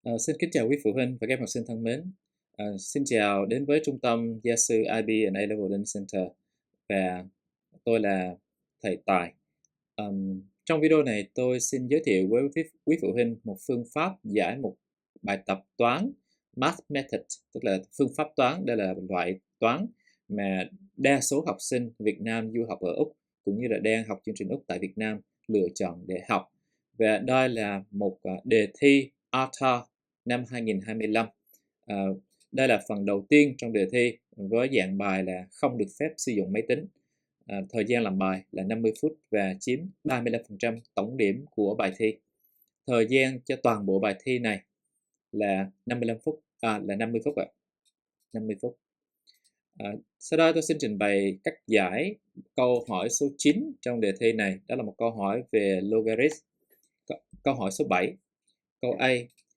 Xin kính chào quý phụ huynh và các em học sinh thân mến. Xin chào đến với trung tâm gia sư IB and A-Level Learning Center và tôi là thầy Tài. Trong video này tôi xin giới thiệu với quý phụ huynh một phương pháp giải một bài tập toán Math Method, tức là phương pháp toán. Đây là loại toán mà đa số học sinh Việt Nam du học ở Úc cũng như là đang học chương trình Úc tại Việt Nam lựa chọn để học. Và đây là một đề thi ATAR năm 2025. Đây là phần đầu tiên trong đề thi với dạng bài là không được phép sử dụng máy tính. Thời gian làm bài là 50 phút và chiếm 35% tổng điểm của bài thi. Thời gian cho toàn bộ bài thi này là 50 phút ạ. 50 phút. Sau đó tôi xin trình bày cách giải câu hỏi số 9 trong đề thi này. Đó là một câu hỏi về logarithm. Câu hỏi số 7. Câu A.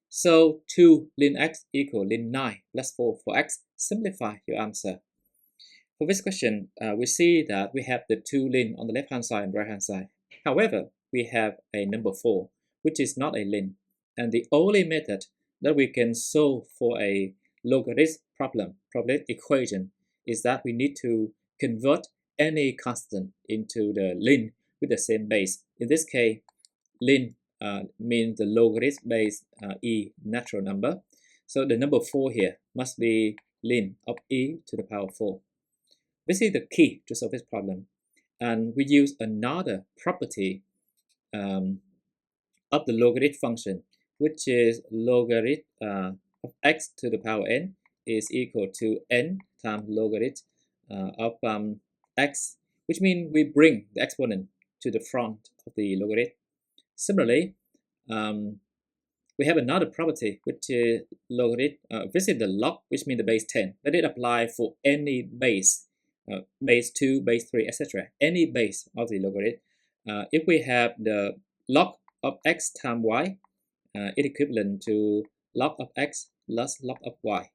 So 2 ln x equal ln 9 plus 4 for x. Simplify your answer. For this question, we see that we have the 2 ln on the left hand side and right hand side. However, we have a number 4, which is not a ln. And the only method that we can solve for a logarithm probability equation is that we need to convert any constant into the ln with the same base. In this case, ln means the logarithm base e natural number. So the number 4 here must be ln of e to the power 4. This is the key to solve this problem. And we use another property of the logarithm function, which is logarithm of x to the power n is equal to n times logarithm of x, which means we bring the exponent to the front of the logarithm. Similarly, we have another property, which is logarithm. This is the log, which means the base 10. Let it apply for any base, base 2, base 3, etc. Any base of the logarithm. If we have the log of x times y, it equivalent to log of x plus log of y.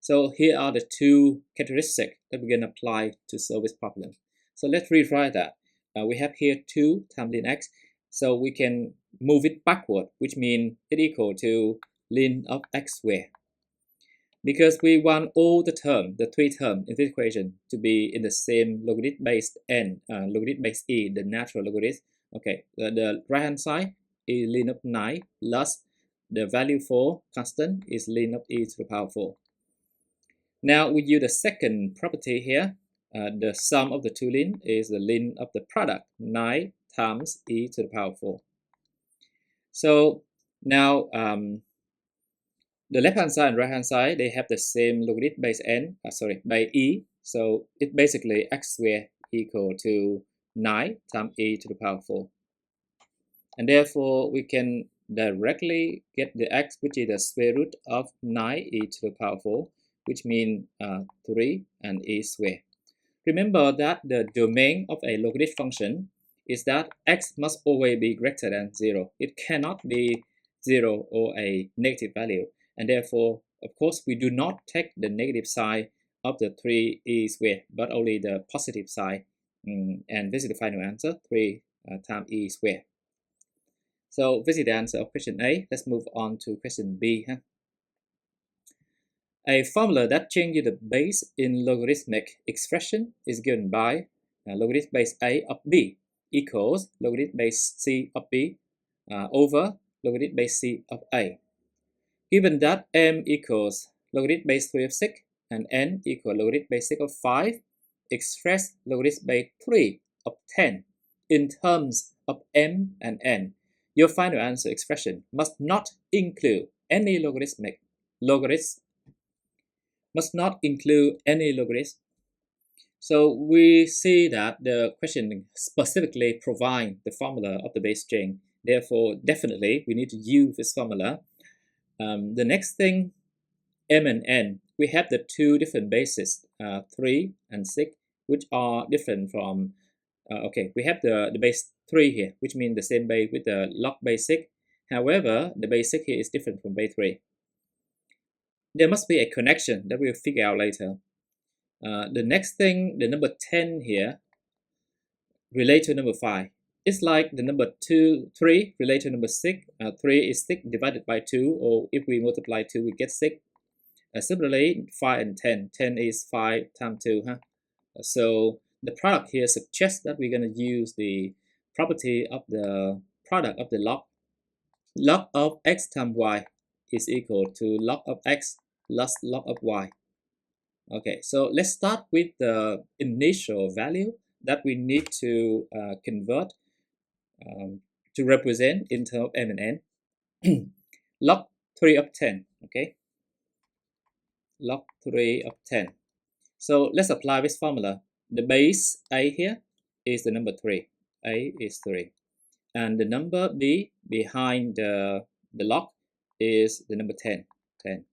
So here are the two characteristics that we're going to apply to solve this problem. So let's rewrite that. We have here 2 times ln x. So we can move it backward, which means it equal to ln of x squared. Because we want all the terms, the 3 terms in this equation, to be in the same logarithm base n, logarithm base e, the natural logarithm. Okay, the right hand side is ln of 9 plus the value for constant is ln of e to the power 4. Now we use the second property here. The sum of the two ln is the ln of the product, 9 times e to the power 4. So now the left hand side and right hand side, they have the same logarithm base n, base e. So it's basically x squared equal to 9 times e to the power 4. And therefore we can directly get the x, which is the square root of 9 e to the power 4, which means 3 and e squared. Remember that the domain of a logarithm function is that x must always be greater than 0. It cannot be 0 or a negative value. And therefore, of course, we do not take the negative side of the 3e squared, but only the positive side. And this is the final answer, 3 times e squared. So this is the answer of question A. Let's move on to question B. A formula that changes the base in logarithmic expression is given by logarithm base a of b equals logarithm base c of b over logarithm base c of a. Given that m equals logarithm base 3 of 6 and n equals logarithm base 6 of 5, express logarithm base 3 of 10 in terms of m and n. Your final answer expression must not include any logarithm. So we see that the question specifically provides the formula of the base string. Therefore, definitely we need to use this formula. The next thing, m and n, we have the two different bases, 3 and 6, which are different from, we have the base 3 here, which means the same base with the log base 6. However, the base 6 here is different from base 3. There must be a connection that we'll figure out later. The next thing, the number 10 here, relate to number 5. it's like the number 3 related to number 6. 3 is 6 divided by 2, or if we multiply 2, we get 6. Similarly, 5 and 10. 10 is 5 times 2. So the product here suggests that we're going to use the property of the product of the log. Log of x times y is equal to log of x plus log of y. Okay, so let's start with the initial value that we need to convert to represent in terms of m and n. Log 3 of 10, okay? Log 3 of 10. So let's apply this formula. The base a here is the number 3. A is 3. And the number b behind the log is the number 10. 10.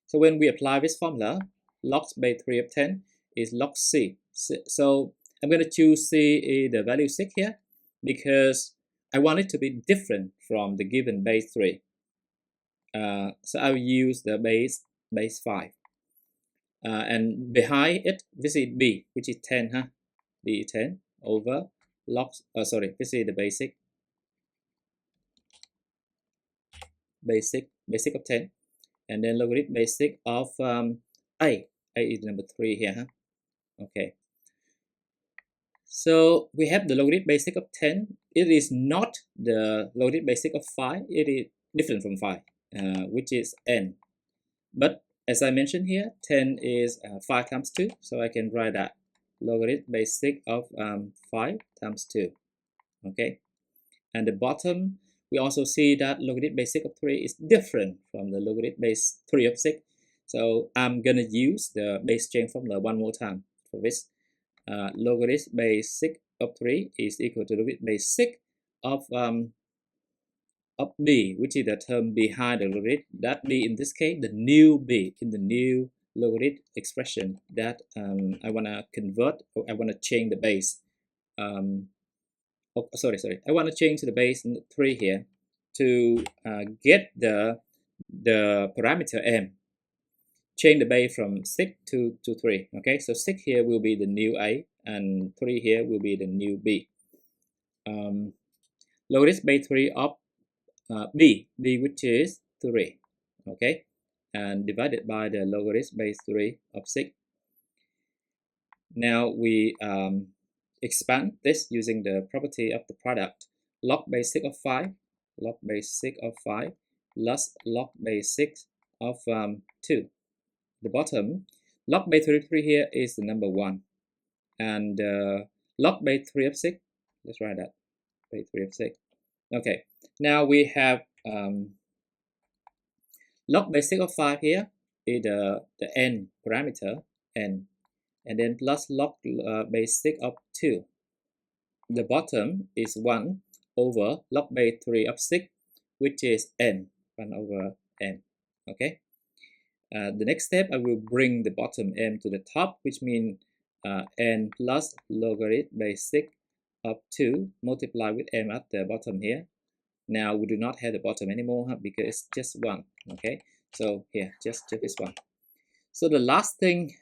So when we apply this formula, log base 3 of 10 is log c. So I'm going to choose c, the value 6 here, because I want it to be different from the given base 3. So I will use the base 5. And behind it, this is b, which is 10, b is 10 over log, this is the basic of 10, and then logarithm basic of a is number 3 here, okay. So we have the logarithm basic of 10. It is not the logarithm basic of 5. It is different from 5, which is n. But as I mentioned here, 10 is 5 times 2, so I can write that logarithm basic of 5 times 2, okay. And the bottom, we also see that logarithm basic of 3 is different from the logarithm base 3 of 6. So I'm going to use the base change formula one more time for this. Logarithm basic of 3 is equal to logarithm basic of b, which is the term behind the logarithm. That b in this case, the new b in the new logarithm expression that I want to convert, or I want to change the base. I want to change the base 3 here to get the parameter m. Change the base from 6 to 3. Okay, so 6 here will be the new a, and 3 here will be the new b. Logarithm base 3 of b, which is 3. Okay, and divided by the logarithm base 3 of 6. Now we expand this using the property of the product. Log base 6 of 5, log base 6 of 5 plus log base 6 of 2. The bottom, log base 3 here is the number 1, and log base 3 of 6, let's write that, base 3 of 6. Okay, now we have log base 6 of 5 here is the n parameter, n, and then plus log base 6 of 2. The bottom is 1 over log base 3 of 6, which is n, 1 over n, okay. The next step, I will bring the bottom m to the top, which means n plus logarithm base 6 of 2 multiplied with m at the bottom here. Now we do not have the bottom anymore because it's just 1, okay. So here, just this one. So the last thing,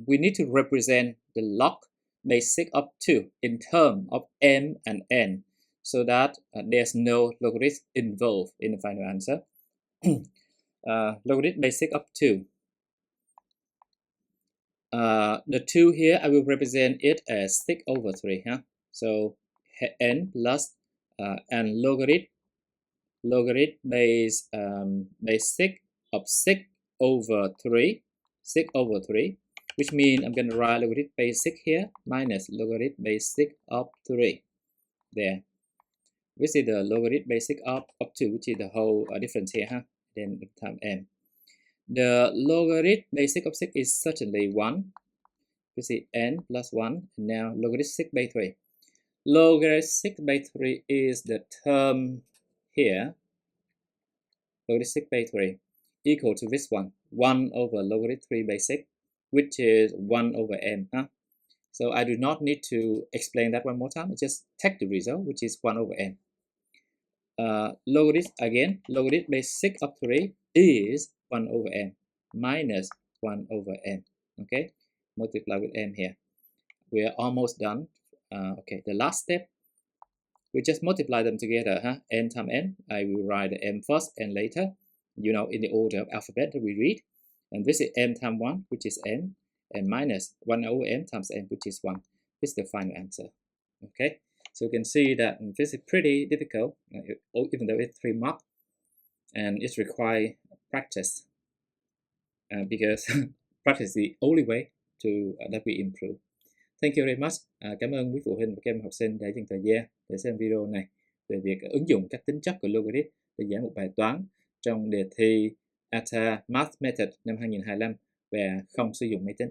we need to represent the log base 6 of 2 in terms of m and n, so that there's no logarithm involved in the final answer. Logarithm base 6 of 2. The 2 here, I will represent it as 6 over 3. So n plus and logarithm base 6 of 6 over 3, 6 over 3, which means I'm going to write logarithm base 6 here minus logarithm base 6 of 3. There. This is the logarithm base 6 of 2, which is the whole difference here, then times m. The logarithm base 6 of 6 is certainly 1. This is n plus 1. And now logarithm 6 by 3. Logarithm 6 by 3 is the term here. Logarithm 6 by 3 equal to this one. 1 over logarithm 3 by 6, which is 1 over m. So I do not need to explain that one more time. I just take the result, which is 1 over m. Logarithm base 6 of 3 is 1 over m minus 1 over m. Okay, multiply with m here. We are almost done. Okay, the last step, we just multiply them together, huh? N times n. I will write the m first and later, you know, in the order of alphabet that we read. And this is m times 1, which is n, and minus 1 over m times n, which is 1. This is the final answer. Okay, so you can see that this is pretty difficult, even though it's 3 marks, and it requires practice, because practice is the only way to that we improve. Thank you very much. Cảm ơn quý phụ huynh và các em học sinh đã dành thời gian để xem video này về việc ứng dụng các tính chất của logarit để giải một bài toán trong đề thi ATAR Math Method năm 2025 và không sử dụng máy tính.